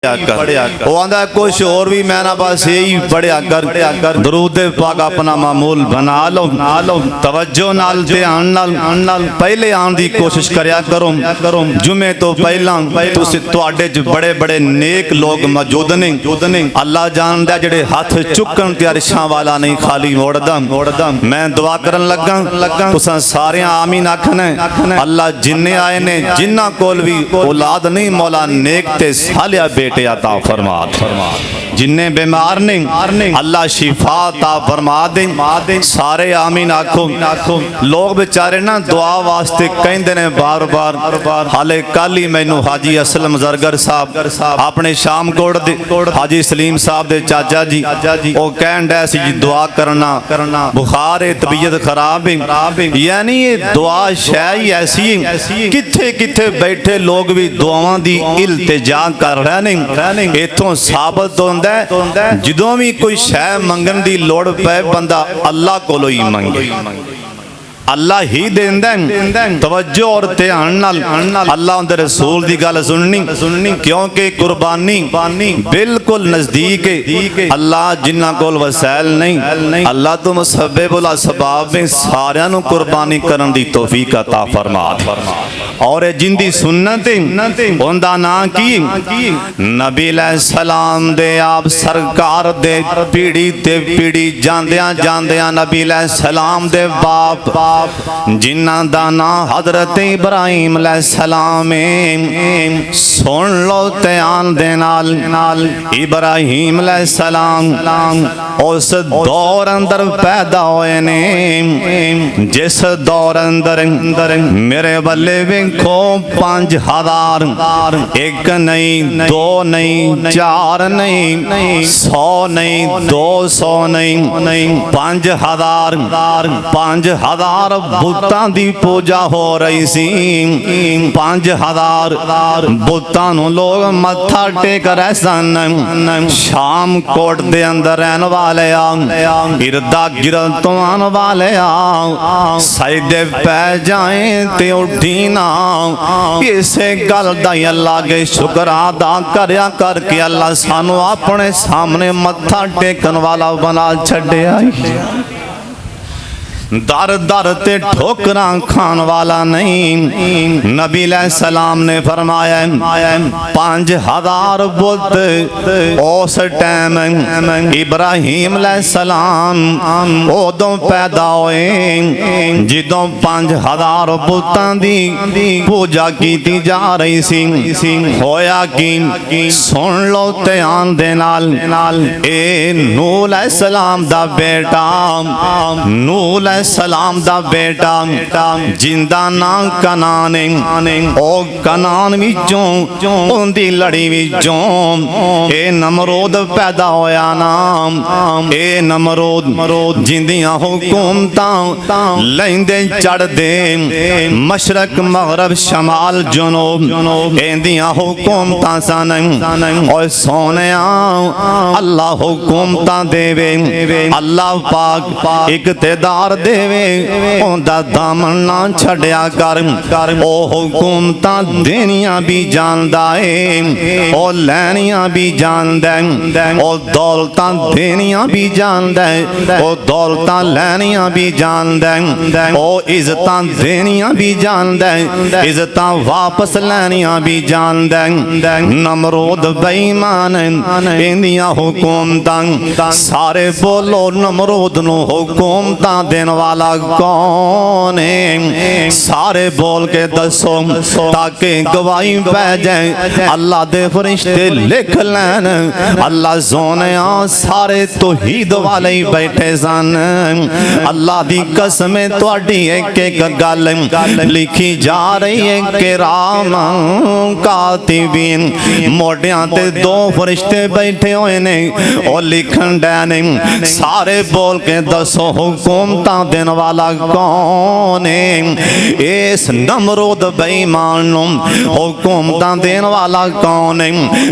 वो आंदा कुछ और भी मैं ना बस यही पढ़िया कर दरूद पाक अपना मामूल बना लो तवज्जो नाल ध्यान नाल पहले आने की कोशिश करया करो जुमे तो पहला तुहाडे च बड़े बड़े नेक लोग मौजूद ने अल्लाह जानदा जेड़े हाथ चुकन ते अरशां वाला नहीं खाली मोड़दा मैं दुआ करन लगा तुसां सारे आमीन आखना अल्लाह जिन्ने आए ने जिन्ना कोल भी औलाद नहीं मौला नेक ते सालिया बेटे अता फरमा जिन्ने बीमार ने अल्लाह शिफा अता फरमा दे सारे आमीन आखो लोग बेचारे ना दुआ वास्ते कहंदे ने बार बार हाले कल ही मैनू हाजी असलम जरगर साहब अपने शामकोट दे हाजी सलीम साहब दे चाचा जी वो कहन डे सी जी दुआ करना बुखार है तबीयत खराब है यानी ये दुआ शै ही ऐसी किथे किथे बैठे लोग भी दुआवां दी इल्तिजा कर रहे ने इथों साबित होंदा जदों भी कोई शै मंगन दी लोड़ पै बंदा अल्लाह कोलों ही मंगे अल्लाह ही देंदा तवज्जो और ध्यान नाल अल्लाह उनदे रसूल दी गल सुननी क्योंकि कुर्बानी बिल्कुल नजदीक है अल्लाह जिन्ना कोल वसैल नहीं अल्लाह तो मुसब्बिबुल असबाब में सारियां नूं कुर्बानी करन दी तौफीक अता फरमा और जिंदी सुन्नत उनदा नाम की नबी सलाम दे आप सरकार दे पीढ़ी ते पीढ़ी जांदियां नबी सलाम दे बाप जिन्ना दा नाम हजरत इब्राहिम सलाम सुन लो ध्यान दे नाल इब्राहिम सलाम उस दौर अंदर पैदा होए ने जिस दौर अंदर मेरे बल्ले वेखो 5000 एक नहीं दो नहीं चार नहीं 100 नहीं 200 नहीं 5000 बुतां दी पूजा हो रही सी 5000 बुतां नूं लोग मत्था टेक रहे सन शाम कोट दे अंदर रहन वाले इरदा गिरद तो आने वाले सजदे पै जाए ते उठी ना इसे गल दा अल्लाह के शुक्र अदा करया करके अल्लाह सानू अपने सामने मत्था टेकन वाला बना छड्या दर दर ते ठोकरा खान वाला नहीं नबी सलाम ने फरमाया 5000 बुत उस टाइम इब्राहिम सलाम उदों पैदा होए जिदों 5000 बुतां दी पूजा की जा रही सी होया कि सुन लो ध्यान दे नाल ए नूह सलाम दा बेटा नूह सलाम दा बेटा जिंदा नाम कनान ओ कनान विचों उंदी लड़ी विचों ए नमरूद पैदा होया नाम ए नमरूद जिंदियां हुकूमतां लैंदे चढ़दे मशरक मगरब शमाल जनूब एंदियां हुकूमतां सन ओ सोनिया अल्लाह हुकूमतां देवे अल्लाह पाक इक्तदार देवे ओंदा दामन ना छड्या कर ओ हुकूमतां देनियां भी जानदा है ओ लैनियां भी जानदा है ओ दौलतां देनियां भी जानदा है ओ दौलतां लैनियां भी जानदा है ओ इज्जतां देनियां भी जानदा है इज्जतां वापस लैनियां भी जानदा है नमरूद बेईमान इंदियां हुकूमतां सारे बोलो नमरूद नूं हुकूमतां देन वाला कौन है सारे बोल के दसो ताकि गवाही पै जाए अल्लाह दे फरिश्ते लिख लैन अल्लाह सोने सारे तौहीद वाले ही बैठे सन अल्लाह दी कसम तुहाडी एक एक गल लिखी जा रही है कि राम कातिबीन मोढियां ते 2 फरिश्ते बैठे हुए ने और लिखन डे ने सारे बोल के दसो हुकूमतां देने वाला कौन है? इस नमरूद बेईमान नूं हुकूमतां देने वाला कौन है?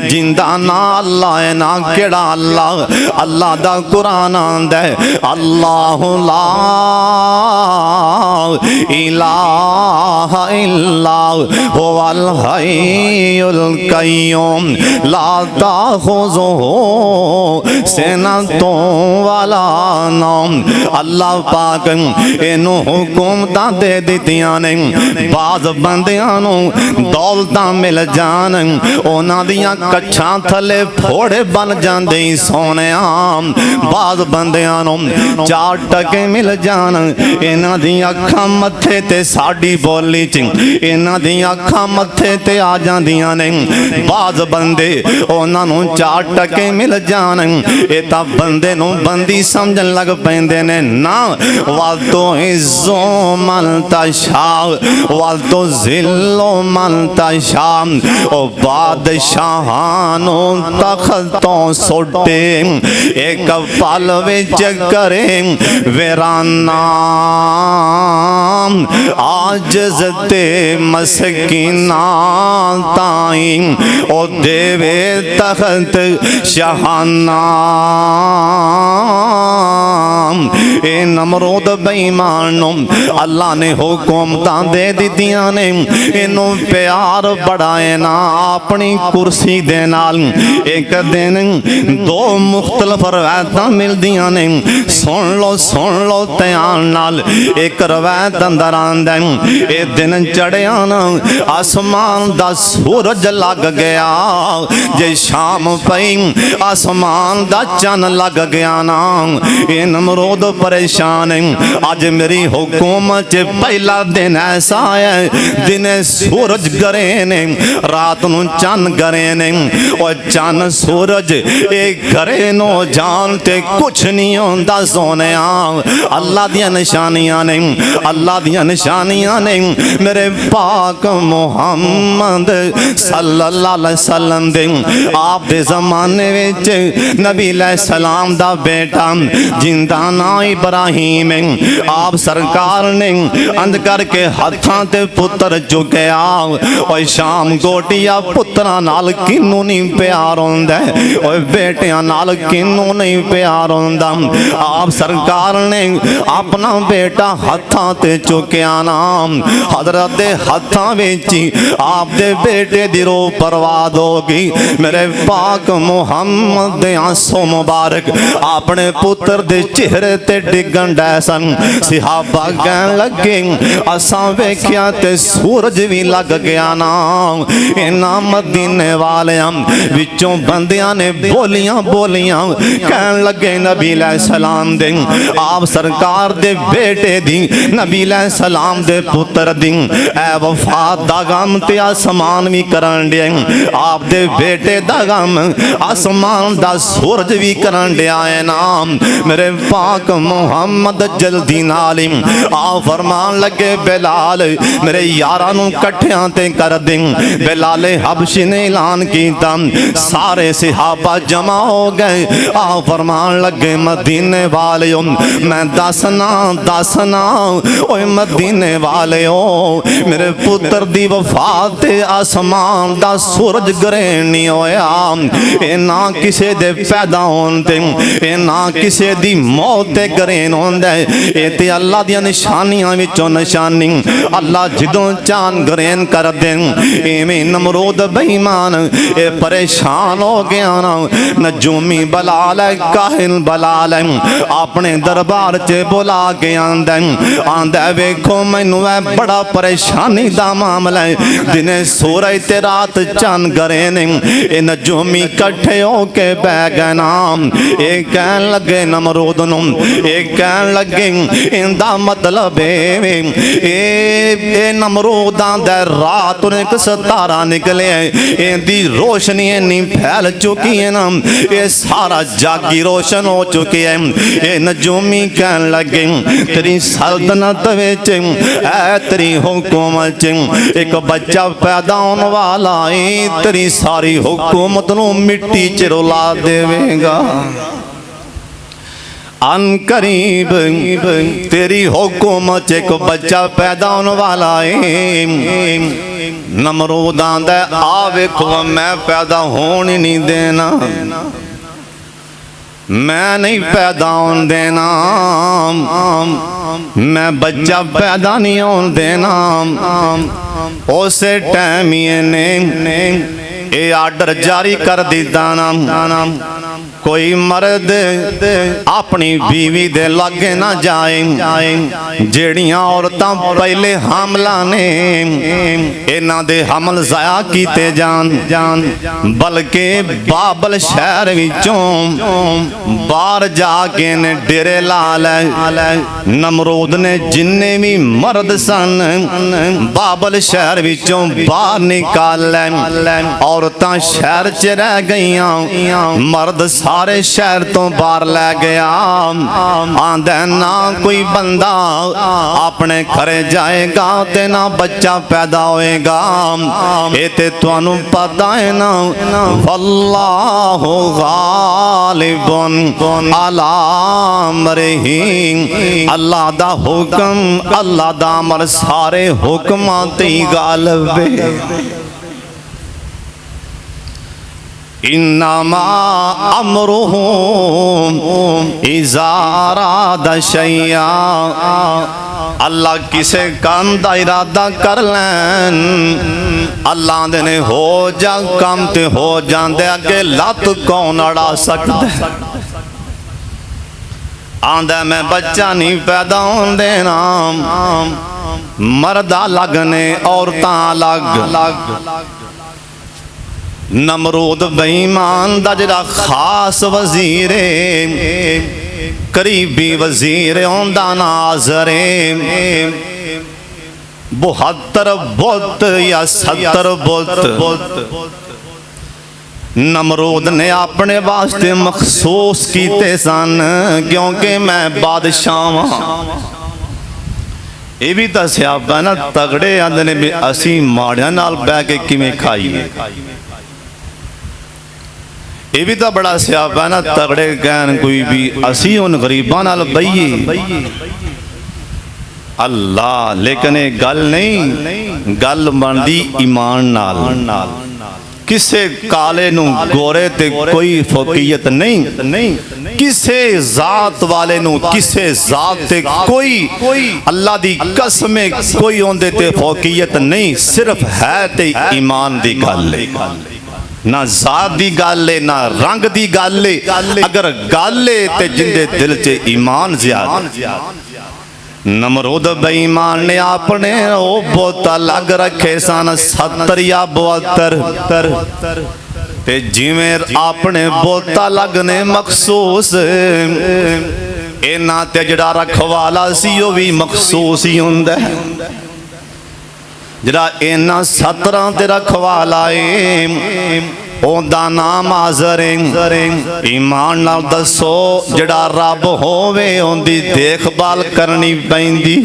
जिंदा ना अल्लाह है ना केड़ा अल्लाह। अल्लाह दा कुरान आंदा है अल्लाह ला इलाहा इल्ला हुवल हय्युल कय्यूम ला ताखुज़ुहु सिनतुन वला नौम। अल्लाह पाक इनू हुकूमतां दे दित्तियां ने। बाज़ बंदियां नू दौलतां मिल जान उन्हां दियां कच्छां थले फोड़े बन जांदे सोनिया। बाज़ बंदियां नू चार टके मिल जान इन्हां दी अखां मत्थे ते साडी बोली च इन्हां दी अखां मत्थे ते आ जांदियां ने। बाज़ बंदे उन्हां नू चार टके मिल जान ये तां बंदे नू बंदी समझन लग पैंदे ने। ना वल तो इज़्ज़ो मन तशा वल तो ज़िल्लो मन तशा ओ बादशाहां नू तख्तों सुटे एक पल विच करे वीराना। आजिज़ ते मस्कीना ताई ओ देवे तख्त शहाना। ए नमरूद बेईमान अल्लाह ने हुकूमतां दे दित्तियां ने। इनू प्यार बड़ा है ना अपनी कुर्सी दे नाल। एक दिन दो मुख्तलिफ रवायतां मिलदियां ने। सुन लो ध्यान नाल। एक रवायत अंदर आंदा ए दिन चढ़िया ना आसमान दा सूरज लग गया। जे शाम पई आसमान दा चन लग गया ना। ए नमरूद परेशान है अज मेरी हुकूमत च पहला दिन ऐसा है दिन सूरज गरे ने रात नू चन गरे ने। और चन सूरज एक गरे नो जान ते कुछ नहीं होंदा सोने। अल्लाह दियां निशानियां ने अल्लाह दियां निशानियां ने। मेरे पाक मुहम्मद सल्लल्लाहु अलैहि वसल्लम दे आप दे ज़माने विच नबी अलैहिस्सलाम दा बेटा जिंदा ना इब्राहीम आप सरकार ने अंध करके हाथां ते पुत्र चुकया। और शाम गोटिया पुत्रा नाल किनू नहीं प्यार होंदा और बेटियां नाल किनू नहीं प्यार होंदा। आप सरकार ने अपना बेटा हाथां ते चुकया नाम हजरत दे हाथां विच आप दे बेटे दी रूह बर्बाद होगी। मेरे पाक मुहम्मद दे आंसू मुबारक अपने पुत्र दे चेहरे ते डिगन डै सन। सिहाबा कहन लगे असां वेख्या ते सूरज भी लग गया ना। इन्हां मदीने वालियां विचों बंदियां ने बोलियां कहन लगे नबी अलैहिस्सलाम दे आप सरकार दे बेटे दी नबी अलैहिस्सलाम दे पुत्र दी ऐ वफात दा गम ते आसमान भी करन दे। आप दे बेटे दा गम आसमान दा सूरज भी करन दे आए नाम। मेरे पाक मुहम्मद जल्दी नाल आ फरमान लगे बिलाल मेरे यारां नू कट्ठियां ते कर दे। बिलाल हबशी ने ऐलान कीता सारे सहाबा जमा हो गए। आ फरमान लगे मदीने वालियों मैं दसना ओए मदीने वालियो मेरे पुत्र दी वफात ते आसमान दा सूरज ग्रहण नहीं होया। ए ना किसे दे पैदा होन ते ए ना किसे दी मौत ते ग्रहण होंदा है। ए ते अल्लाह दी निशानियां विचों निशानी अल्लाह जिदों चान ग्रहण कर दे। एवें नमरूद बेईमान ए परेशान हो गया ना। नजूमी बलाल काहिल बलाल अपने दरबार च बुला के आंदा वेखो मैनू बड़ा परेशानी दा मामला है। दिने सूरज ते रात चन गरे ने ए नजूमी कट्ठे होके बह गए नाम। ए कहन लगे नमरूद नू ए कहन लगे इंदा मतलब ए नमरूदां दे रात ने एक सितारा निकले इंदी रोशनी इन्नी फैल चुकी है ना ये सारा जागी रोशन हो चुकी है। ये नजूमी कहन लगे तेरी सल्तनत विच तेरी हुकूमत एक बच्चा पैदा होने वाला है तेरी सारी हुकूमत नू मिट्टी च रुला देवेगा। अन करीब तेरी हुकुम च एक बच्चा पैदा होने वाला है। नमरूद आंदा आ वेखो मैं पैदा होने नहीं देना, मैं नहीं पैदा होने देना, मैं बच्चा पैदा नहीं होने देना। उस टाइम ने ये आर्डर जारी कर दिता ना, कोई मर्द अपनी बीवी दे लागे ना जाए। जेड़ियां औरतां पहले हमला ने इन्हां दे हमल ज़ाया कीते जान, बल्कि बाबल शहर विचों बाहर जाके ने डेरे ला ले। नमरूद ने जिन्ने भी मर्द सन बाबल शहर विचों बाहर निकाल ले। औरतां शहर च रह गईयां, मर्द सारे शहर तो बाहर लै गया। आंदा ना कोई बंदा अपने घरे जाएगा ते ना बच्चा पैदा होएगा। ये ते तुहानू पता है ना, वल्लाहु गालिबुन अला अमरिही, अल्लाह दा हुक्म अल्लाह दा अमर सारे हुक्मां ते गालिब है। इन्नमा अमरुहु इज़ा अरादा शैया, अल्लाह किसे काम दा इरादा कर लैन, अल्लाह दे ने हो जा काम ते हो जांदे, अगे लत कौन अड़ा सकदा। आंदा मैं बच्चा नहीं पैदा होने देना, मर्दा लगने औरतां अलग। नमरूद बेईमान दा जड़ा खास वजीर करीबी वजीर होंदा नाज़र 72 बुत या 70 बुत नमरूद ने अपने वास्ते मखसूस कीते सन, क्योंकि मैं बादशाह हाँ। ये भी तो स्यापा ना, तगड़े आंदे ने भी असी माड़ियां नाल बह के किवें खाईए। ये भी तो बड़ा स्यापा ना, तगड़े कहन कोई भी असी उन गरीबां नाल बहिए। अल्लाह, लेकिन ये गल नहीं, गल बनदी ईमान नाल। किसे काले नू गोरे ते कोई फौकियत नहीं, किसे जात वाले नू किसे जात ते कोई अल्लाह दी कसम कोई ओंदे ते फौकियत नहीं, सिर्फ है ते ईमान दी गल है। ना जात दी गल है ना रंग दी गल है, अगर गल है ते जिंदे दिल च ईमान ज़्यादा। नमरूद बेईमान ने अपने ओ बुत अलग रखे सन, 70 या 72 ते जिवें अपने बुत अलग ने मखसूस, इन्हां ते जड़ा रखवाला सी ओ भी मखसूस ही हुंदा है। जड़ा इन्हां 17 ते रखवाला है ओदा नाम आज़र। ईमान नाल दसो, जड़ा रब होवे ओंदी देखभाल करनी पैंदी।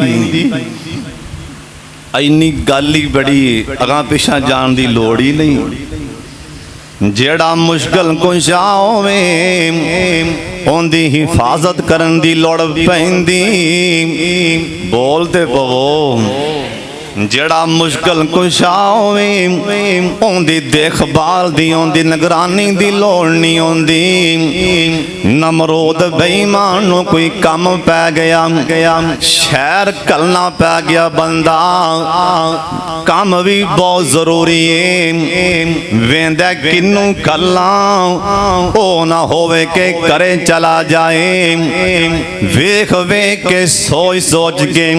इन्नी गल ही बड़ी, अगां पिछां जान दी लोड़ ही नहीं। जेड़ा मुश्किल कुशा होवे ओंदी हिफाजत करन दी लोड़ पैंदी। बोलते पवो, जेड़ा मुश्किल कुशा होवे ओंदी देखभाल दी ओंदी निगरानी दी लोड़ नहीं होंदी। नमरूद बेईमान नूं कोई कम पै गया, शहर कलना पै गया बंदा, कम भी बहुत जरूरी है। वेंदा किन्नू कल्ला ओ ना होवे के करे चला जाए। वेख वेख के सोच सोच के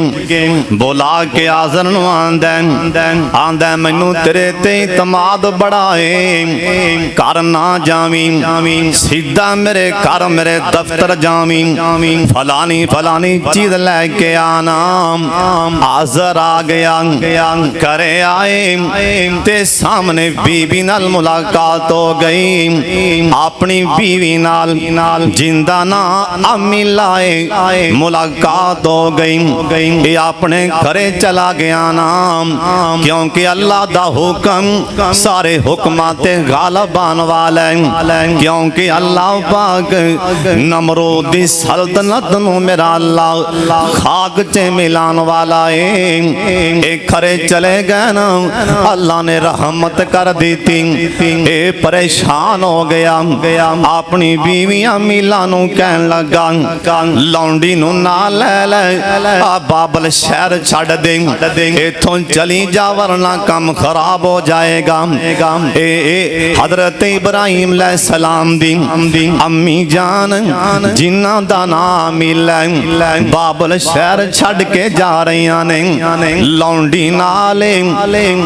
बुला के आज़र नूं आंदा मैनू तेरे ते तमाद बड़ा है, घर ना जावी, सीधा मेरे घर मेरे दफ्तर जावी, फलानी फलानी चीज लेके आना। आज़र आ गया, करे आए ते सामने बीवी नाल मुलाकात हो गई। अपनी बीवी नाल जिंदा ना अम्मी लाए मुलाकात हो गई। ये अपने घरे चला गया नाम, क्योंकि अल्लाह दा हुक्म सारे हुक्मां ते गालिब आने वाला है। क्योंकि अल्लाह पाक नमरूद दी सल्तनत नूं मेरा अल्लाह खाक च मिलान वाला है। एक खरे चले गए ना, अल्लाह ने रहमत कर दी थी, ए परेशान हो गया, अपनी बीवियां मिला नूं कहन लगा लौंडी नूं ना ले ले, आ बाबल शहर छड़ दे, इथों चली जा वरना काम खराब हो जाएगा। ए हजरत इब्राहिम अलैहिस्सलाम दी अम्मी जान जिन्ना दा नाम मिला बाबल शहर छड़ के जा रही ने, लौंडी नाले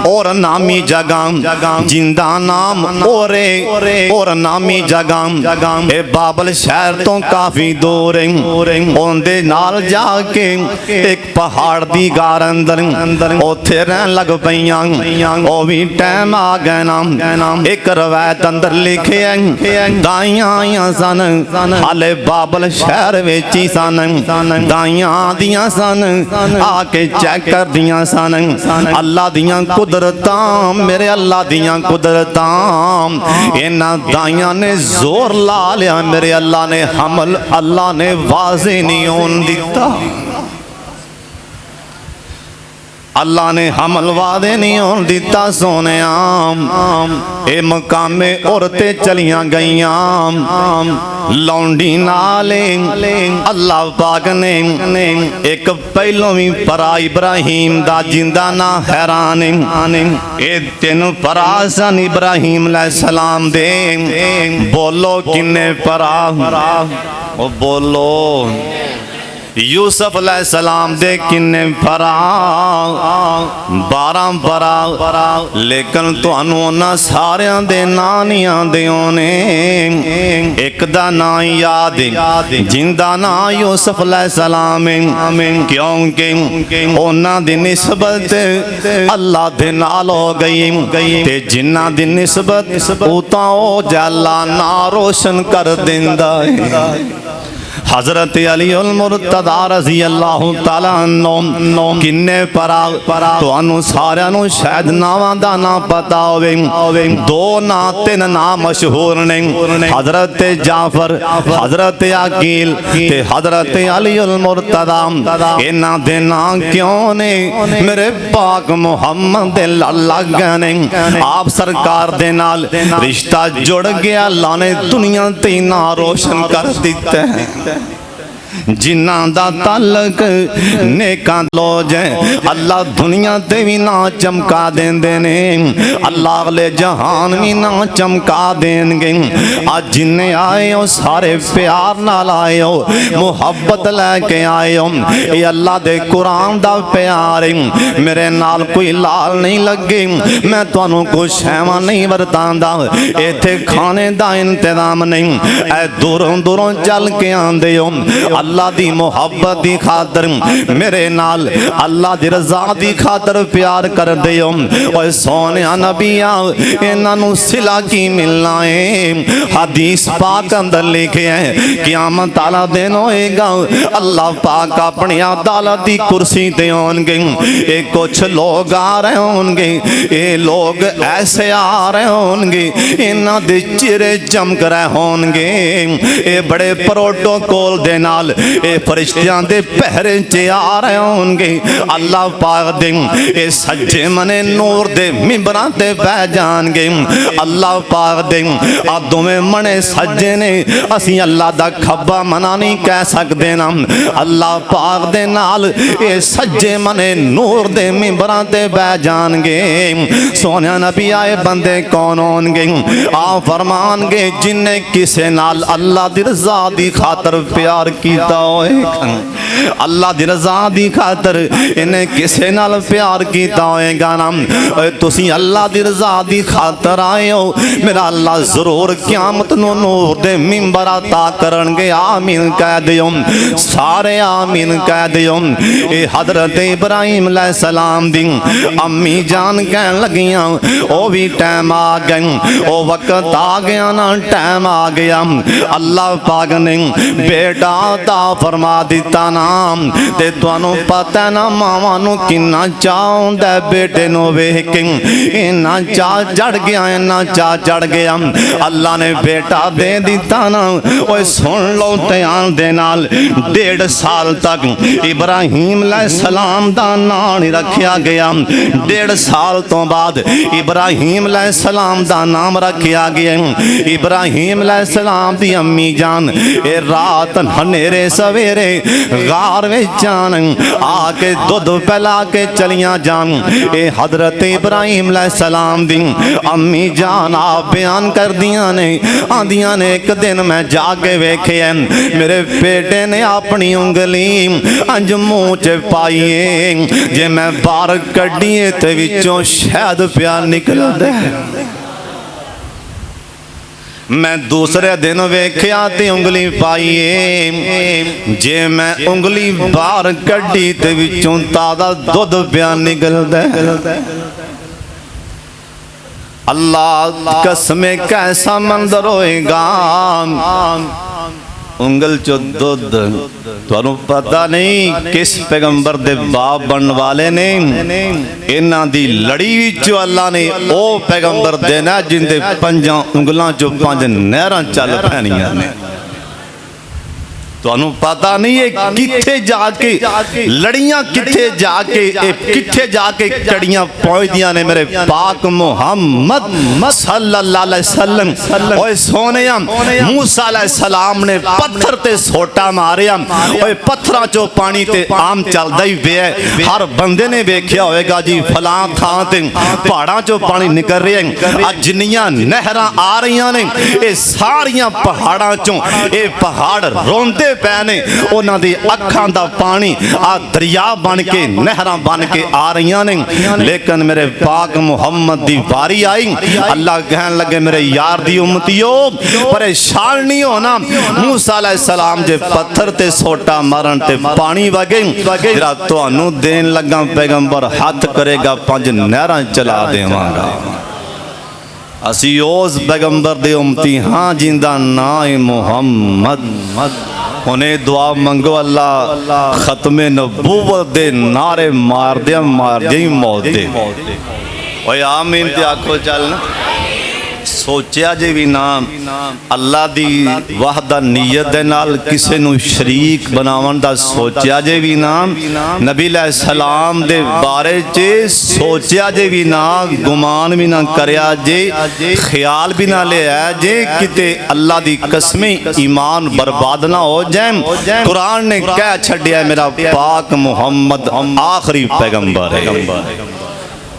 और नामी जगह जिंदा नाम और नामी जगह ए बाबल शहर तो काफी दूर ओंदे नाल जाके एक पहाड़ दी गार अंदर ओथे रहन लग पईयां। ओ भी टाइम आ गया ना, एक रवायत अंदर लिखे दाइयां आईयां सन, हाले बाबल शहर विच ही सन, दाइयां आदियां सन, आके चेक कर दियां सन अल्लाह दियां कुदरतां, मेरे अल्लाह दियां कुदरतां। इन्हां दाइयां ने जोर ला लिया, मेरे अल्लाह ने हमल अल्लाह ने वाज़े नहीं होन दिता, अल्लाह ने हमल वादे नहीं होन दिता। सोने ए मकामे औरतें चलियां गईयां लौंडी नाले, अल्लाह पाक ने एक पहलों भी परा इब्राहिम दा जिंदा ना हैरान ए तीन परा सन इब्राहिम अलैहिस्सलाम दे। बोलो किन्ने परा, ओ बोलो यूसुफ अलैहिस्सलाम दे किन्ने परा, 12 परा, लेकिन तुहानू उन्हां सारियां दे नां नहीं आंदे होने। एक दा नां याद जिंदा नां यूसुफ अलैहिस्सलाम, क्योंकि उन्हां दी निस्बत अल्लाह दे नाल हो गई ते जिन्हां दी निस्बत ओ तां ओ जल्ला ना रोशन कर दिंदा है। हजरत अली उल मुर्तदा रज़ी अल्लाह तआला अन्हु किन्ने परा, तुहानू सारियां नू शायद नावां दा ना पता होवे, 2 ना 3 ना मशहूर ने, हजरत जाफर, हजरत अकील ते हजरत अली उल मुर्तदा। इन्हां दे नां क्यों ने? मेरे पाक मुहम्मद दे लग ने, आप सरकार दे नाल रिश्ता जुड़ गया, अल्लाह ने दुनिया ते ना रोशन कर दिता है। जिन्हां दा ताल्लुक नेकां लोग है, अल्लाह दुनिया ते भी ना चमका देंदे ने, अल्लाह अगले जहान भी ना चमका देंगे। आज जिन्ने आए हो सारे प्यार नाल आए हो, मुहब्बत लैके आए हो, ये अल्लाह दे कुरान दा प्यार है। मेरे नाल कोई लाल नहीं लगे, मैं तुहानू कुछ शैवां नहीं वरतांदा, इत्थे खाने दा इंतजाम नहीं, ऐ दूरों दूरों चल के आंदे हो अल्लाह दी मोहब्बत दी खातर, मेरे नाल अल्लाह दी रज़ा दी खातर प्यार कर दे हो। ओए सोने नबिया इन्हां नू सिला की मिलना है। हदीस पाक अंदर लिखे है क़यामत वाला दिन होएगा, अल्लाह पाक अपनी अदालत दी कुर्सी ते होंगे, ये कुछ लोग आ रहे होंगे, ये लोग ऐसे आ रहे होंगे, इन्हां दे चेहरे चमक रहे होंगे, ये बड़े प्रोटोकॉल दे नाल ये फरिश्तियां दे पहरे च आ रहे होंगे। अल्लाह पाक दे ये सज्जे मने नूर दे मिंबरां ते बह जाणगे। अल्लाह पाक दे आ दोवें मने सज्जे ने, असीं अल्लाह दा खब्बा मना नहीं कह सकदे ना। अल्लाह पाक दे नाल ये सज्जे मने नूर दे मिंबरां ते बह जाणगे। सोने नबी आए बंदे कौन होणगे? आ फरमानगे जिन्ने किसे नाल अल्लाह दी रज़ा दी खातर प्यार कीता होए, अल्लाह दी रज़ा दी खातर इन्हें किसे नाल प्यार कीता होएगा ना, तुसी अल्लाह दी रज़ा दी खातर आए हो, मेरा अल्लाह जरूर क़यामत नूं नूर दे मिंबर अता करनगे। आमीन कह दियो, सारे आमीन कह दियो। ये हजरत इब्राहिम अलैहिस्सलाम दी अम्मी जान कहन लगियां ओ भी टाइम आ गया, ओ वक्त आ गया ना, टाइम आ गया। अल्लाह पाक ने बेटा अता फरमा दिता नाम ते तुहानू पता है ना मावां नू किन्ना चाह हुंदा बेटे नू वेख के इन्ना चाह चढ़ गया इन्ना चाह चढ़ गया अल्लाह ने बेटा दे दिता ना ओए सुन लो ध्यान दे नाल 1.5 साल तक इब्राहिम अलैहिस्सलाम दा नाम नहीं रखा गया 1.5 साल तो बाद इब्राहिम अलैहिस्सलाम दा नाम रखा गया इब्राहिम अलैहिस्सलाम दी अम्मी जान ए रात हनेरे सवेरे गार विच आके दुध पिला के चलियां जान ए हजरत इब्राहिम अलैहिस्सलाम दी अम्मी जान आप बयान कर दियां ने आंदियां ने एक दिन मैं जाके वेखे मेरे बेटे ने अपनी उंगली अंज मुंह च पाईए जे मैं बाहर कड्डीए ते विचों शहद प्या निकलदा मैं दूसरे दिन वेख्या ते उंगली पाईए जे मैं उंगली बाहर कड्डी ते विचों ताज़ा दुध प्या निकलदा अल्लाह कसमे कैसा मंजर होएगा उंगल चो दुध तुहानू पता नहीं किस पैगंबर दे बाप बनने वाले ने इन्हां दी लड़ी विचों अल्लाह ने ओ पैगंबर देना जिंदे 5 उंगलां चो 5 नहरां चल पैणियां ने तुहानू पता नहीं है किथे जाके लड़ियां किथे जाके कड़ियां पहुंचदियां ने मेरे पाक मुहम्मद सल्लल्लाहु अलैहि वसल्लम ओए सोनिया मूसा अलैहि सलाम ने पत्थर ते सोटा मारिया ओए पत्थरां चो पानी ते आम चलदा ही पिया हर बंदे ने वेख्या होएगा जी फलां थां ते पहाड़ां चो पानी निकल रहा है आ जिन्नियां नहरां आ रही ने ये सारियां पहाड़ां चों ये पहाड़ रोंदे पैने उन्हां दी अखां दा पानी आ दरिया बन के नहरां बन के आ रही ने लेकिन मेरे पाक मुहम्मद दी बारी आई अल्लाह कहन लगे मेरे यार दी उम्मतियो परेशान नहीं होना मूसा अलैहि सलाम जे पत्थर ते सोटा मारन ते पानी वगे जरा तुहानू देन लगा पैगंबर हाथ करेगा 5 नहरां चला देवांगा असी उस पैगंबर दे उम्मती हाँ जिंदा ना है मुहम्मद उन्हें दुआ मंगो अल्लाह खत्मे नबूवत दे नारे मार दे ही मौत दे ओए आमीन ते आखो चल ना सोचा जे भी ना अल्लाह दी वहदानियत दे नाल किसे नू शरीक बनावन दा सोचा जे भी ना नबी अलैहि सलाम दे बारे च सोचा जे भी ना गुमान भी ना करया जे ख्याल भी ना लिया जे किते अल्लाह दी कसमें ईमान बर्बाद ना हो जाए कुरान ने कह छड्या मेरा पाक मुहम्मद आखिरी पैगंबर है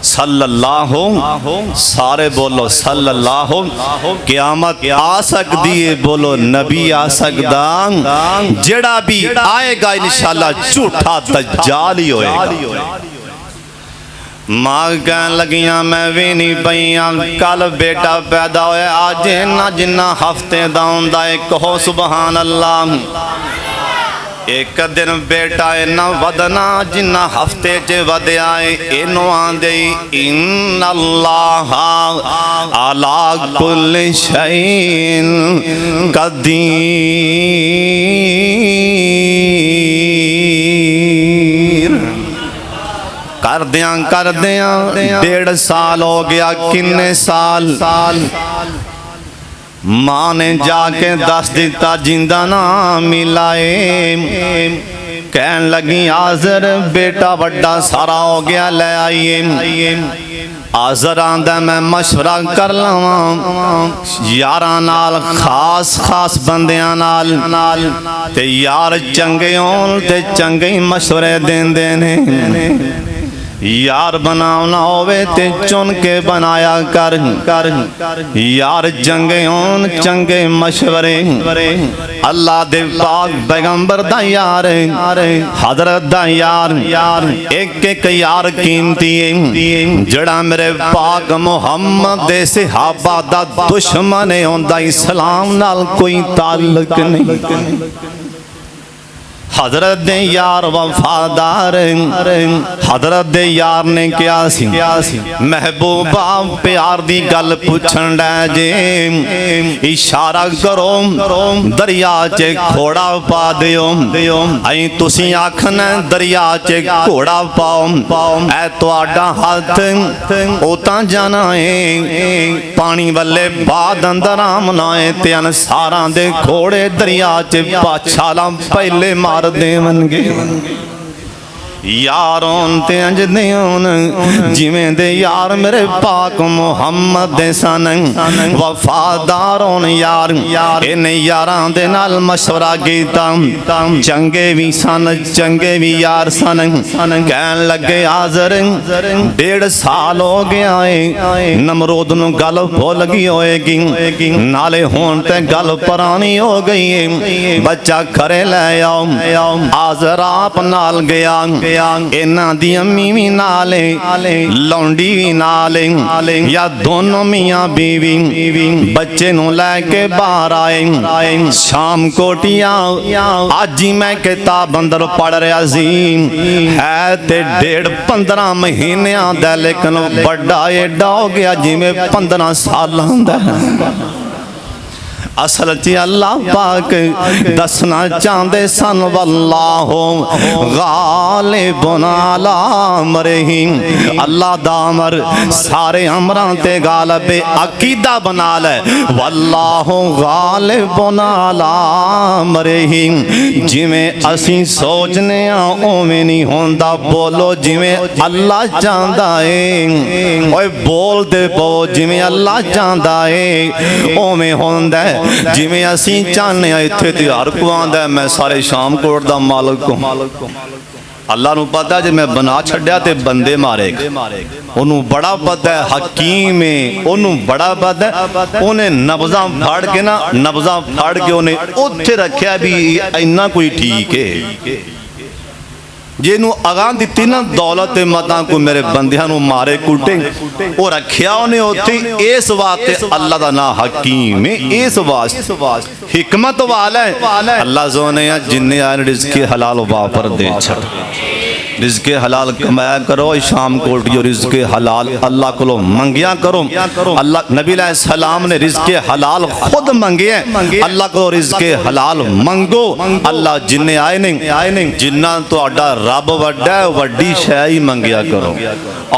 सल्लल्लाहु सारे बोलो सल्लल्लाहु क़यामत आ सकती है बोलो नबी आ सकदा जेड़ा भी आएगा इंशाअल्लाह झूठा दज्जाल ही होएगा मां कहन लगियां मैं भी नहीं पईयां कल बेटा पैदा होया अज इन्ना जिन्ना हफ्ते दा हुंदा है कहो सुभान अल्लाह एक दिन बेटा इन्ना वदना जिन्ना हफ्ते च वध्या है इनू आंदे इन्नल्लाह अला कुल्लि शैइन कदीर करदियां 1.5 साल हो गया किन्ने साल मां ने जाके दस दिता जिंदा ना मिलाए कहन लगी आज़र बेटा बड़ा सारा हो गया ले आइए आज़र आंदा मैं मशवरा कर लवा यारां नाल खास बंदियां नाल ते यार चंगे होन ते चंगे मशवरे देंदे ने यार बनाना होवे ते चुन के बनाया कर यार चंगे होन चंगे मशवरे अल्लाह दे पाक पैगंबर दा यार हजरत दा यार एक यार कीमती है जड़ा मेरे पाक मुहम्मद दे सहाबा दा दुश्मन होंदा इस्लाम नाल कोई ताल्लुक नहीं हजरत दे यार वफादार हजरत दे यार ने क्या सी महबूबा प्यार दी गल पुछण लै जे इशारा करो दरिया च घोड़ा पा दियो अई तुसी आखना दरिया च घोड़ा पाओ ऐ तुहाडा हाथ ओ तां जाना है पानी वाले बाद अंदर आमना है ते अनसारां दे घोड़े दरिया च पाछाला पहले मार देवनगे यारों ते अंज देन जिवें दे यार मेरे पाक मुहम्मद दे सन वफादारों यार इन यारां दे नाल मशवरा कीता चंगे भी सन चंगे भी यार सन कहन लगे हाज़र 1.5 साल हो गया है नमरूद नूं गल भुल गई होएगी नाले हुण ते गल पुरानी हो गई है बच्चा घरे लै आओ हाज़र आप नाल गया इन्हां दी अम्मी भी नाले लौंडी भी नाले या दोनों मियां बीवी बच्चे नूं लैके बाहर आए शाम कोटिया अज ही मैं किताब अंदर पढ़ रहा सी है ते 15 महीनियां दा लेकिन बड़ा एडा हो गया जिवें 15 सालां दा असल च अल्लाह पाक दसना चाहते सन वल्लाहु गालिबुन अला अमरिही अल्लाह दा अमर सारे अमरां ते गालिब अकीदा बना ले वल्लाहु गालिबुन अला अमरिही जिवें असीं सोचने उवें नहीं होंदा बोलो जिवें अल्लाह चाहता है ओए बोल दे पो जिवें अल्लाह चाहता है उवें होंदा है जिवें असीं चाहने इत्थे त्यार को आंदा मैं सारे शामकोट दा मालिक हूं अल्लाह नूं पता जे मैं बना छड्या ते बंदे मारेगा ओनू बड़ा पता है हकीम है ओनू बड़ा पता है उन्हें नब्ज़ां फाड़ के ना नब्ज़ां फाड़ के उन्हें उत्थे रखिया भी इन्ना कोई ठीक है जिनू अगां दिती ना दौलत मतां को मेरे बंदियां नू मारे कुटे वो रखिया उन्हें उत्थे इस वास्ते अल्लाह दा नाम हकीम है इस वास्ते हिकमत वाला है अल्लाह सोने जिन्ने आए रिज़्क़ हलाल वापर दे छड़ रिज़्क़ हलाल कमाया करो शाम कोटियो रिज़्क़ हलाल अल्लाह को मंगिया करो अल्लाह नबी सलाम ने रिज़्क़ हलाल खुद मंगे अल्लाह को रिज़्क़ हलाल मंगो अल्लाह जिन्ने आए नहीं जिन्ना तुहाडा रब वड्डा है वड्डी शै ही मंगिया करो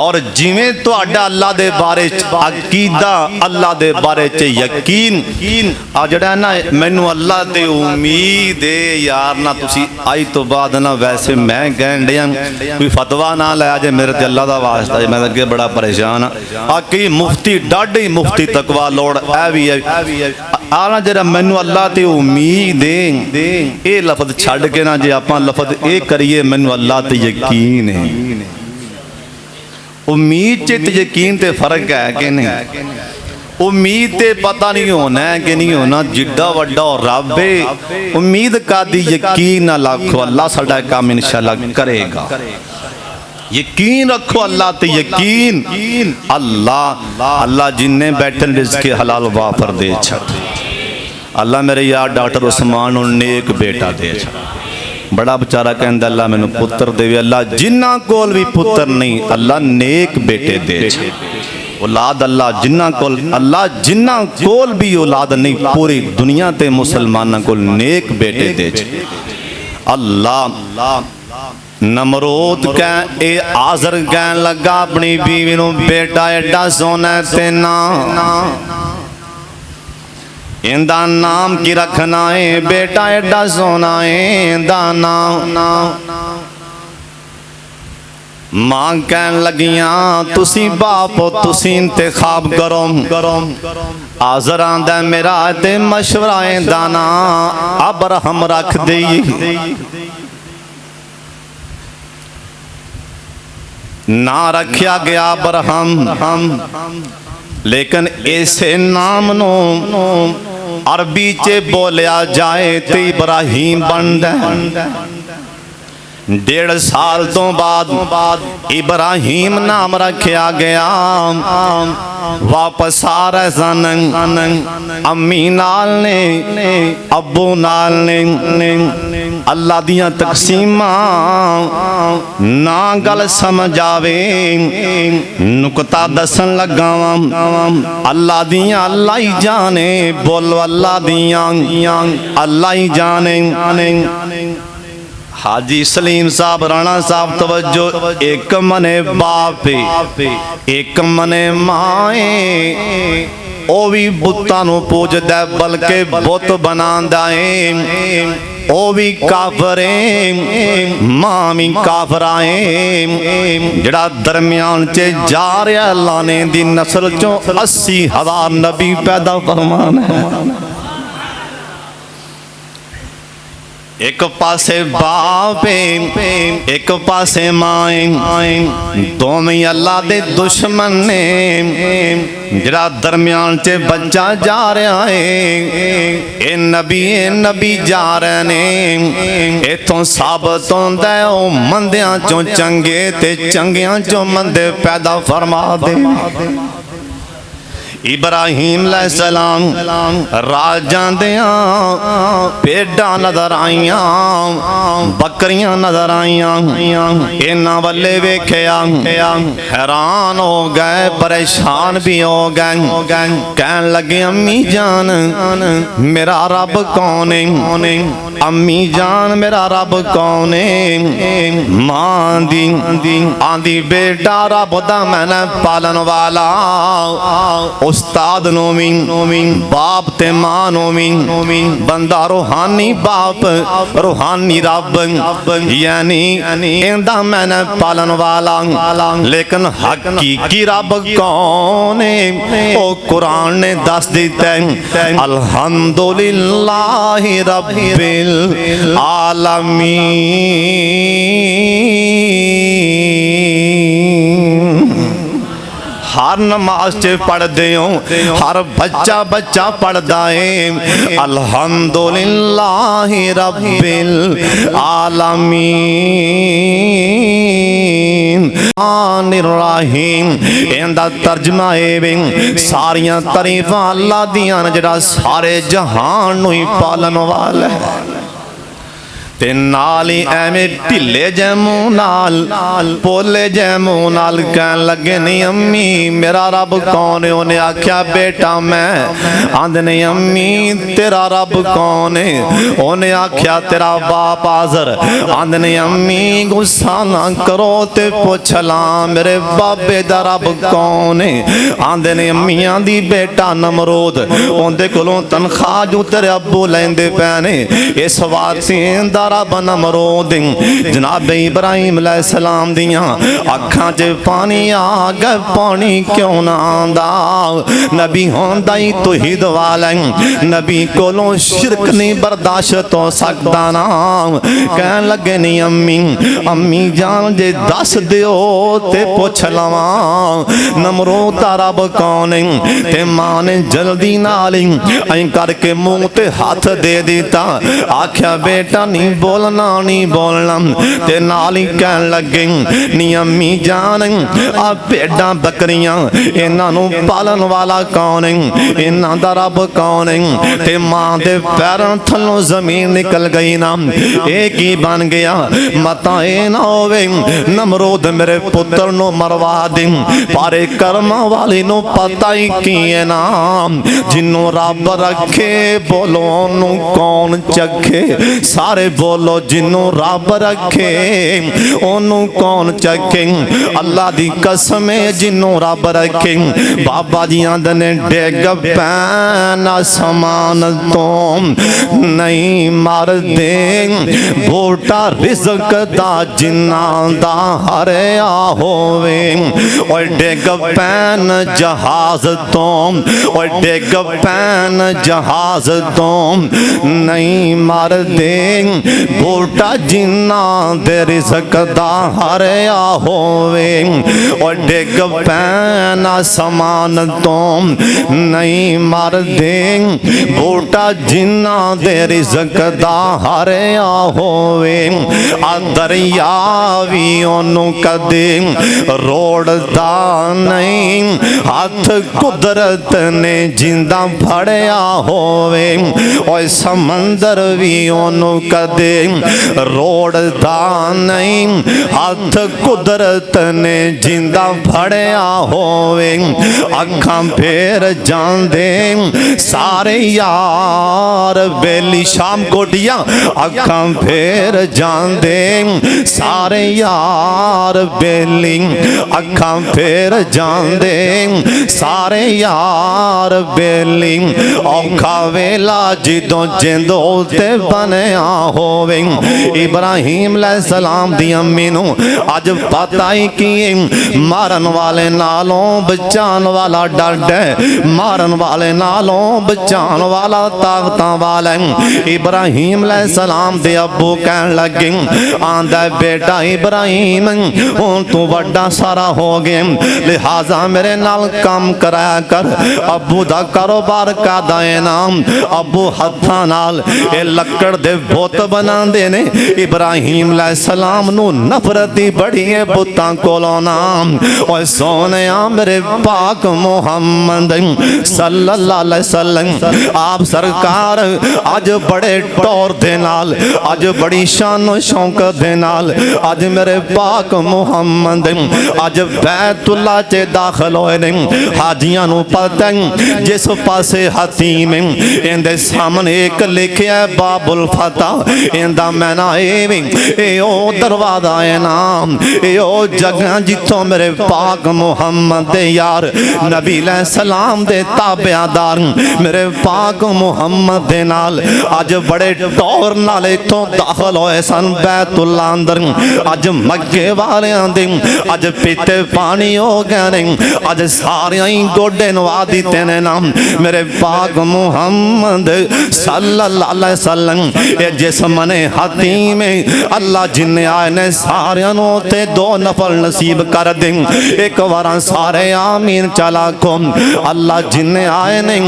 और जिवें तुहाडा अल्लाह दे बारे अकीदा अल्लाह दे बारे च यकीन आ जड़ा ना मैनू अल्लाह ते उम्मीद है यार ना तुसी आई तो बाद ना वैसे मैं कहन दिया कोई फतवा ना लाया जे मेरे ते अल्लाह दा वास्ता है मैं अगे बड़ा परेशान आ कई मुफ्ती डाढ़ी मुफ्ती तकवा लोड़ ऐ भी है आना जरा मैनू अल्लाह ते उम्मीद है ये लफज छड़ के ना जे आपां लफज ये करिए मैनू अल्लाह ते यकीन है उम्मीद च यकीन ते फर्क है कि नहीं उम्मीद ते पता नहीं होना है कि नहीं होना जिड्डा वड्डा और रब है उम्मीद का दी यकीन ना रखो अल्लाह साडा काम इंशाअल्लाह करेगा यकीन रखो अल्लाह ते यकीन अल्लाह अल्लाह जिन्ने बैठे रिज़्क़ हलाल वापर दे छड़ अल्लाह मेरे यार डॉक्टर उस्मान नूं नेक बेटा दे छड़ बड़ा बेचारा कहंदा अल्लाह मैनू पुत्र देवे अल्लाह जिन्ना कोल भी पुत्र नहीं अल्लाह नेक बेटे दे छड़ औलाद अल्लाह जिन्ना कोल अल्लाह जिन्ना कोल भी औलाद नहीं पूरी दुनिया ते मुसलमाना कोल नेक बेटे दे अल्लाह नमरूद कह ए आज़र कहन लगा अपनी बीवी नूं बेटा एडा सोना ते ना इंदा नाम की रखना है बेटा एडा सोना है इंदा नाम मां कहन लगियां तुसी बाप तुसी इंतखाब करो आज़र आंदा मेरा ते मशवरा दाना अबरहम रख देई ना रखा गया अबरहम लेकिन ऐसे नाम नो अरबी च बोलिया जाए तो इब्राहिम बनदा 1.5 साल तो बाद इब्राहिम नाम रखा गया। वापस आ रहे सन अम्मी नाल ने अब्बू नाल ने अल्लाह दियां तकसीमां ना गल समझ आवे नुकता दसन लगा अल्लाह दियां अल्लाह ही जाने बोलो अल्लाह दियां अल्लाह ही जाने। हाजी सलीम साहब राणा साहब तवज्जो। एक मने बाप एक मने माए ओ भी बुत्तां नूं पूजदा बल्कि बुत बनांदा है ओ भी काफर है मां भी काफरा है। जड़ा दरम्यान च जा रहा अल्लाह ने दी नस्ल चों 80,000 नबी पैदा फरमाना है। एक पासे बाप एक पासे माए दोवें अल्लाह दे दुश्मन ने। जरा दरम्यान च बच्चा जा रहा है ए नबी जा रहे ने। इथों साबत होंदा है ओ मंदियां चों चंगे ते चंगियां चों मंदे पैदा फरमा दे। इब्राहिम अलैहिस्सलाम राज जांदियां भेडां नजर आईयां बकरियां नजर आईयां। इन्हां वल्ले वेखिया हैरान हो गए परेशान भी हो गए। कहन लगे अम्मी जान मेरा रब कौन है? अम्मी जान मेरा रब कौन है? मां दी आंदी बेटा रब दा मैंने पालन वाला उस्ताद नोमी बाप ते मां नोमी बंदा रूहानी बाप रूहानी रब यानी इंदा मैंने पालन वाला। लेकिन हकीकी रब कौन है ओ कुरान ने दस दिता है। अल्हम्दुलिल्लाहि रब्बिल आलमीन। हर नमाज च पढ़दे हो हर बच्चा पढ़दा है अल्हम्दुलिल्लाहि रब्बिल आलमीन रहीम। इंदा तर्जमा है सारियां तारीफां अल्लाह दियां जड़ा सारे जहान नूं ही पालन वाला है। ते नाल ही एवें ढिले जैमू नाल पोले जैमू नाल कहन लगे नहीं अम्मी मेरा रब कौन है? उन्हें आख्या बेटा मैं। आंदे नहीं अम्मी तेरा रब कौन है? उन्हें आख्या तेरा बाप हाज़र। आंदे नहीं अम्मी गुस्सा ना करो ते पुछ ला मेरे बाबे दा रब कौन है? आंदे नहीं अम्मी आंदी बेटा नमरूद उनदे कोलों तनख्वाह जो तेरे अब्बू लैंदे पए ने इस वास्ते दा रब नमरूद। जनाब इब्राहिम अलैहिस्सलाम दियां अखां च पानी आ गया पानी क्यों ना आंदा? नबी होंदा ही तौहीद वाला नबी कोलों शिरक नहीं बर्दाश्त हो सकदा ना। कहन लगे नहीं अम्मी जान जे दस दियो ते पुछ लवा नमरूद दा रब कौन है? ते मां ने जल्दी नाल ऐं करके मुंह ते हाथ दे दिता। आख्या बेटा नहीं बोलना नहीं बोलना। ते नाल ही कहन लगे नी अम्मी जान आ भेडां बकरियां इन्हां नूं पालन वाला कौन है? इन्हां दा रब कौन है? ते मां दे पैरों थल्लों जमीन निकल गई ना। एक ही बन गया मता ए ना होवे नमरूद मेरे पुत्र नूं मरवा दे। पर कर्म वाली नूं पता ही की है ना जिन्नों रब रखे बोलो नूं कौन चखे। सारे बोलो जिन्नों रब रखे ओनू कौन चखे। अल्लाह दी कसम है जिन्नों रब रखे। बाबा जी आंदे ने डिग पैन आसमान तो नहीं मरदे बूटा रिज़्क दा जिन्नां दा हरिया होवे। ओए डिग पैन जहाज तो ओए डिग पैन जहाज तो नहीं मरदे बूटा जिन्ना दे रिज़्क़ दा हरिया होवे और डिग पैना समान तो नहीं मरदे बूटा जिन्ना दे रिज़्क़ दा हरिया होवे आ दरिया भी ओनू कदे रोड़दा नहीं हाथ कुदरत ने जिंदा फड़िया होवे और समंदर भी ओनू कदे रोड़दा नहीं हाथ कुदरत ने जिंदा फड़िया होवे अखां फेर जांदे सारे यार बेली शाम कोटिया अखां फेर जांदे सारे यार बेली अखां फेर जांदे सारे यार बेली औखा वेला जिदों जिंदो ते बनया होवे इब्राहिम अलैहिस्सलाम दी अम्मी नू अज पता ही कि मारन वाले नालों बचान वाला डर है मारन वाले नालों बचान वाला ताकतां वाला इब्राहिम अलैहिस्सलाम दे अब्बू कहन लगे आंदा बेटा इब्राहिम हुण तू वड्डा सारा हो गया लिहाजा मेरे नाल काम कराया कर अब्बू दा कारोबार कादा है नाम अब्बू हत्थां नाल ए लक्कड़ दे बुत बनांदे ने इब्राहिम अलैहिस्सलाम नू नफरत ही बड़ी है बुतां कोलों नाम ओए सोनिया मेरे पाक मुहम्मद सल्लल्लाहु अलैहि वसल्लम आप सरकार अज बड़े टौर दे नाल अज बड़ी शानो शौकत दे नाल अज मेरे पाक मुहम्मद अज बैतुल्ला च दाखिल होए ने हाजियां नू पता जिस पासे हतीम इंदे सामने एक लिखिया बाबुल फतह इंदा मैना ए ओ दरवाजा है नाम ए ओ जगह जिथों मेरे पाक मुहम्मद दे यार नबी अलैहिस्सलाम दे ताबेदार मेरे पाक मुहम्मद दे नाल अज बड़े टौर नाल इथों दाखिल होए सन बैतुल्ला अंदर अज मक्के वालियां दे अज पीते पानी हो गए ने अज सारियां ही गोडे नवा दिते ने नाम मेरे पाक मुहम्मद सल्लल्लाहु अलैहि वसल्लम ए जिस मने हतीम अल्लाह जिन्ने आए ने सारियां नू ते दो नफल नसीब कर दे एक बार सारे आमीन चला को अल्लाह जिन्ने आए ने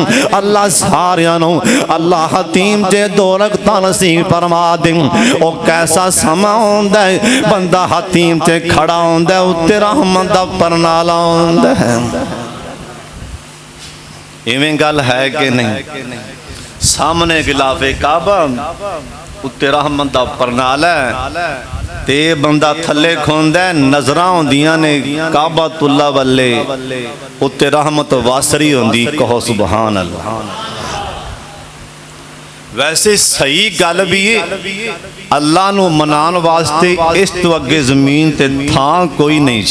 अल्लाह सारियां नू अल्लाह हतीम जे दो रखता नसीब फरमा दे ओ कैसा समा होंदा है बंदा हतीम च खड़ा होंदा उत्ते रहमत दा परनाला होंदा है इवें गल है कि नहीं सामने गिलाफे काबा उत्ते रहमत दा परनाला ते बंदा थले खोंदा नजरां होंदियां ने काबातुल्ला वल्ले उत्ते रहमत वासरी होंदी कहो सुभान अल्लाह वैसे सही गल भी है अल्लाह नू मनान वास्ते इस तो अगे जमीन ते थां कोई नहीं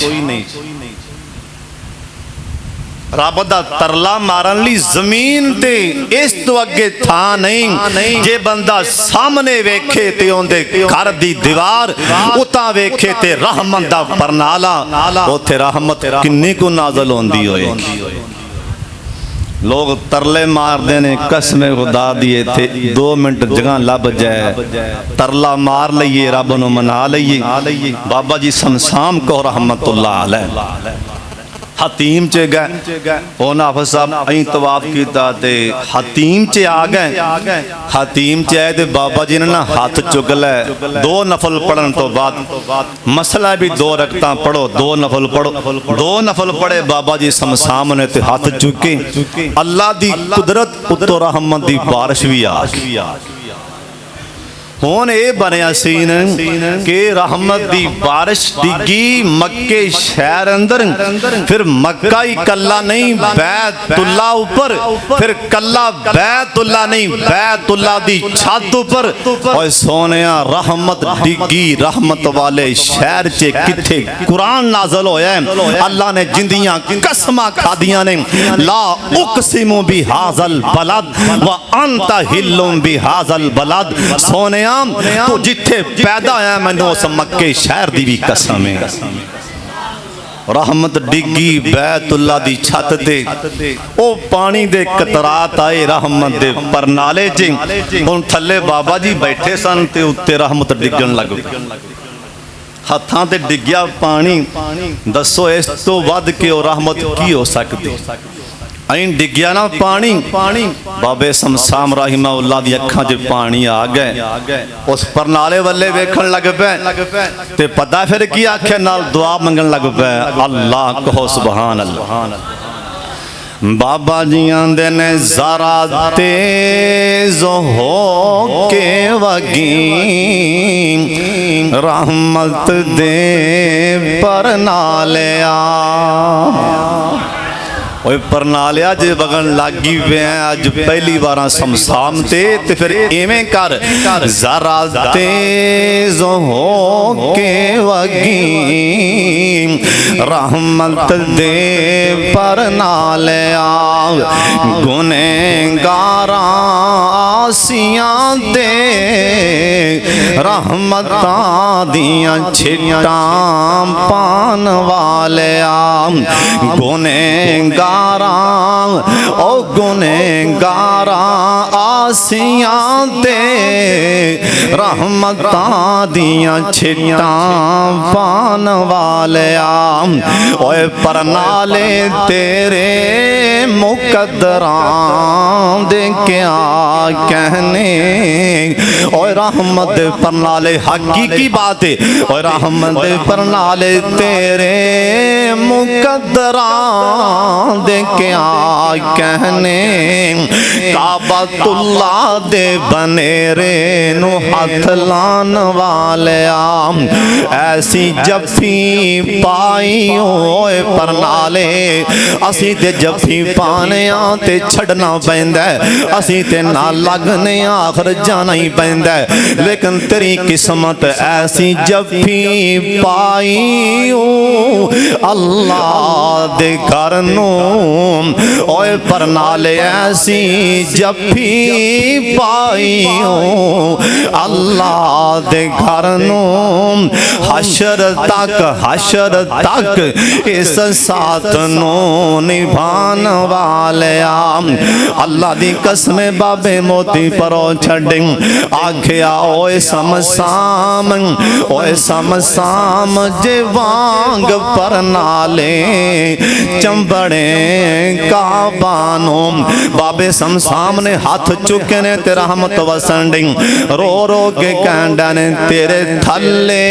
रब दा तरला मारन ली जमीन ते इस तो अगे थां नहीं जे बंदा सामने वेखे ते ओंदे घर दी दीवार उता वेखे ते रहमत दा परनाला उथे रहमत किन्नी को नाज़िल होंदी होएगी लोग तरले मारते ने कसमे खुदा दिए थे 2 मिनट जगह लभ जाए तरला मार लईए रब नू मना लईए बाबा जी समसाम को रहमतुल्लाह अलैह हतीम च गए ओ नाफिस साहब अं तवाफ किया हतीम च आ गए हतीम च आए तो बाबा जी ने ना हाथ चुक लै 2 नफल पढ़न तो बाद मसला भी 2 रकतां पढ़ो 2 नफल पढ़ो 2 नफल पढ़े बाबा जी समसाम ने ते हाथ चुके अल्लाह दी कुदरत उत्तो रहमत दी बारिश भी आ गई हुण ये बनया सीन कि रहमत दी बारिश डिगी मक्के शहर अंदर फिर मक्का ही कला नहीं बैतुल्ला ऊपर फिर कला बैतुल्ला नहीं बैतुल्ला दी छत ऊपर और सोनिया रहमत डिगी रहमत वाले शहर च किथे कुरान नाज़िल होया है अल्लाह ने जिंदियां कसमां खादियां ने ला उक़सिमु बिहाज़ल बलद व अंत हिल्लुम बिहाज़ल बलद सोनिया तो जिथे पैदा होया मैनू उस मक्के शहर दी भी कसम है रहमत डिगी बैतुल्ला दी छत ते ओ पानी दे कतरात आए रहमत दे परनाले च हुण थल्ले बाबा जी बैठे सन ते उत्ते रहमत डिगन लग पई हत्थां ते डिग्या पानी दसो इस तो वध के ओ रहमत की हो सकदी ऐं डिग्या ना पानी बाबे समसाम राहिमाहुल्लाह दी अखां च पानी आ गए उस परनाले वाले वेखण लग पे ते पता फिर की आखे नाल दुआ मंगण लग पे अल्लाह कहो सुभान अल्लाह बाबा जी आंदे ने जरा तेज हो के वगी रहमत दे परनाले ओए परनालिया जे बगन लागी वे अज पहली बार समसाम ते फिर इवें कर जरा तेज हो के वगी रहमत दे परनालिया गुनहगारा आसियां दे रहमतां दियां छिटां पान वालिया गुनहगारा ओ गुनहगारा आसियां दे रहमतां दियां छिटां पान वालिया ओए परनाले तेरे मुकद्दरां दे क्या कहने ओए रहमत परनाले हकीकी बात है ओए रहमत परनाले तेरे मुकद्दरां दे क्या कहने काबतुल्ला दे बनेरे नु हथ लान वालिया ऐसी जफी पाई ओए परनाले असी ते जफी पाने ते छड़ना पैंदा असी ते ना लगने आखिर जाना ही पैंदा लेकिन तेरी किस्मत ऐसी जफी पाई अल्लाह दे घर नू ओए परनाले ऐसी जफी पाई अल्लाह दे घर नू हशर तक इस साथ नू निभान वालिया अल्लाह दी कसम बाबे मोती परो छड़ आखिया ओए समसाम जे वांग परनाले चंबड़े काबानो बाबे समसाम ने हाथ चुके ने ते रहमत वसन डी रो रो के कहंडा ने तेरे थल्ले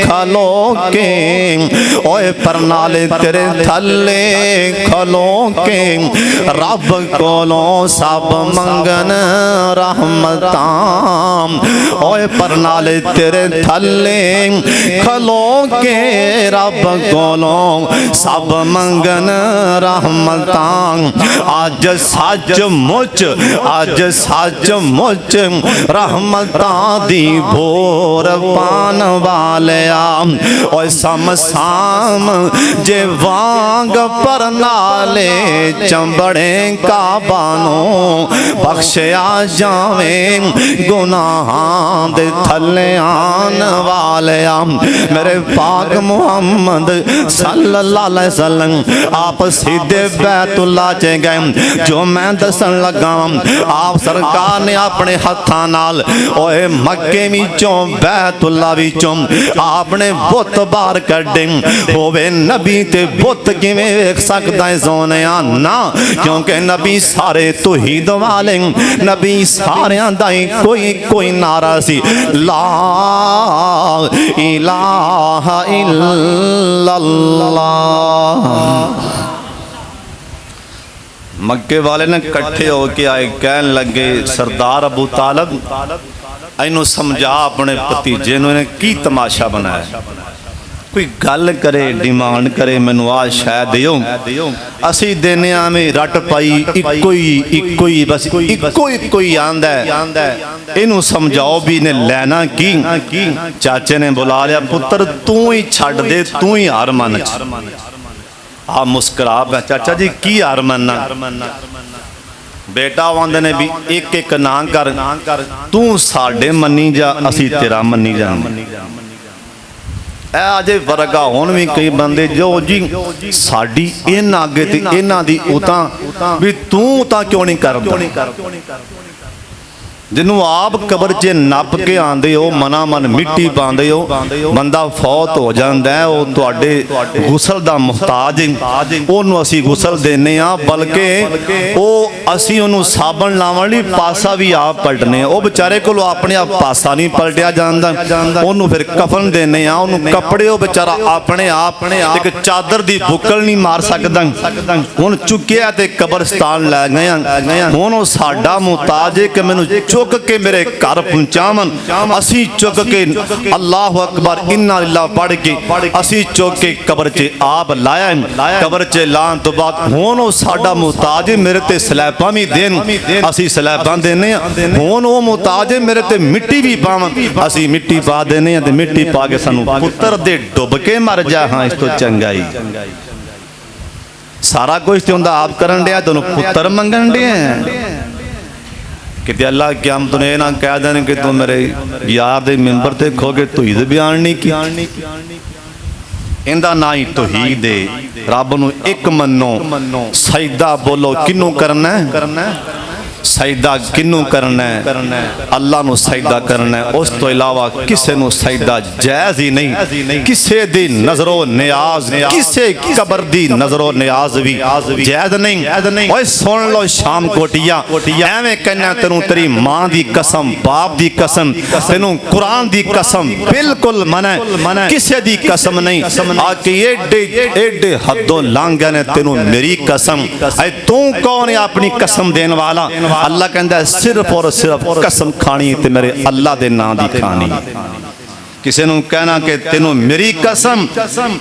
खलो के ओए परनाले तेरे थल्ले खलो के रब कोलों सब मंगन रहमतां ओए परनाले तेरे थल्ले खलो के रब कोलों सब मंगन रहमतां आज सच मुच रहमतां दी भोर पान वालिया ओए समसाम जे वांग परनाले चंबड़े काबानो बख्शिया जावे गुनाहां दे थल्ले आन वालिया मेरे पाक मुहम्मद सल्लल्लाहु अलैहि वसल्लम आप सीधे बैतुल्ला च गए जो मैं दसन लगा आप सरकार ने अपने हत्थां नाल ओए मक्के विचों बैतुल्ला विचों आपने बुत बाहर कढे होवे नबी ते बुत किवें वेख सकदा है सोनिया ना क्योंकि नबी सारे तौहीद वाले नबी सारियां दा कोई नारा सी ला इलाहा इल्लल्लाह मक्के वाले ने कट्ठे होके आए कहन लगे सरदार अबू तालब इनू समझा अपने भतीजे ने की तमाशा बनाया कोई गल करे डिमांड करे मैनू आ शै दिओ असी देने में रट पाई इको ही बस इको ही आंदा है इनू समझाओ भी ने लेना की चाचे ने बुला लिया पुत्र तू ही छड़ दे तू ही हार मन आ मुस्कुरा पे चाचा जी की हार मनना बेटा आंदे ने भी एक ना कर तू साडे मनी जा असी तेरा मनी जा अजे फर्क आ हुण भी कई बंदे जो जी साडी इन्हां अगे ते इन्हां दी उतां भी तू तां क्यों नहीं करदा जिन्हों आप कबर च नप के आंदे हो मना मन मिट्टी पाते हो बंदा फौत हो जाता है वो तुहाडे गुसल दा मुहताज है ओनू असी गुसल देने बल्कि वो असी ओनू साबन लावन लई पासा भी आप पलटने वो बेचारे को अपने आप पासा नहीं पलटिया जाता ओनू फिर कफन देने ओनू कपड़े वो बेचारा अपने आप एक चादर दी बुकल नहीं मार सकदा हुण चुकिया ते कब्रस्तान लै गए हुण वो साडा मुहताज है कि मैनू चुक के मेरे घर पहुंचावन असी चुक के अल्लाह अकबर इन्ना लिल्लाह पढ़ के असी चुक के कब्र च आप लाया कब्र च लान तो बाद हुण वो साडा मुहताज मेरे ते स्लैबां भी देन असी स्लैबां देने हुण वो मुहताज मेरे ते मिट्टी भी पावन असी मिट्टी पा देने ते मिट्टी पा के सानू पुत्र दे डुब के मर जा हाँ इस तो चंगाई सारा कुछ तो आप करन दिया दोनों पुत्र मंगन दिया कि अल्लाह क्या हम तुने ना कह दें कि तू मेरे यार दे मिंबर ते खो के तौहीद बयान नहीं की इंदा ना ही तौहीद दे रब नू एक मनो सजदा बोलो किनू करना है सजदा किनू करना है अल्लाह नू सजदा करना है उस तो इलावा किसे नू सजदा जायज़ ही नहीं किसे दी नजरो नियाज किसे कबर दी नजरो नियाज भी जायज़ नहीं ओए सुन लो शाम कोटिया एवें कहना तेनू तेरी मां दी कसम बाप दी कसम तेनू कुरान दी कसम बिल्कुल मना किसे दी कसम नहीं आके एडे एडे हदों लांघ गए ने तेनू मेरी कसम ऐ तू कौन है अपनी कसम देने वाला अल्लाह कहता है सिर्फ और सिर्फ कसम खानी ते मेरे अल्लाह दे नाम दी खानी किसी नू कहना कि तेनू मेरी कसम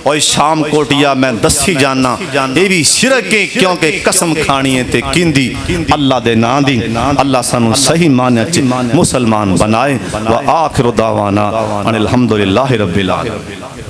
और शाम कोटिया मैं दसी जाना ये भी शिरक है क्योंकि कसम खानी है ते किंदी अल्लाह दे नाम दी अल्लाह सानू सही माने च मुसलमान बनाए व आखिर दावाना अनिल हम्दुलिल्लाहि रब्बिल आलमीन।